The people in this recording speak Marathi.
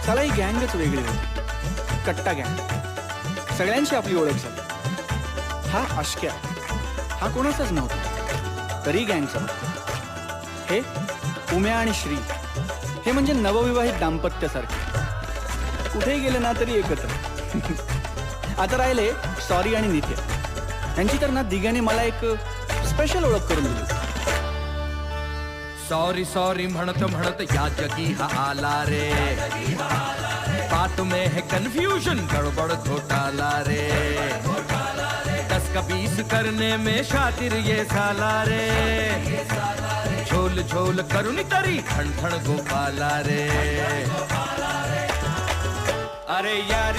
साला ही गँगच वेगळी होती, कट्टा गँग. सगळ्यांची आपली ओळख झाली. हा अश्क्या, हा कोणाचाच नव्हता, तरी गँगचा. हे उम्या आणि श्री, हे म्हणजे नवविवाहित दाम्पत्यासारखे, कुठेही गेले ना तरी एकत्र. आता राहिले सॉरी आणि नित्या, यांची तर ना दिघ्याने मला एक स्पेशल ओळख करून दिली. सॉरी सॉरी म्हणत म्हणत या जगी हा आला रे, बात में है कंफ्यूजन, गड़बड़ घोटाला रे, 10 का 20 करने में शातिर ये साला रे, झोल झोल करुणी तरी ठण ठण गोपाला रे. अरे यार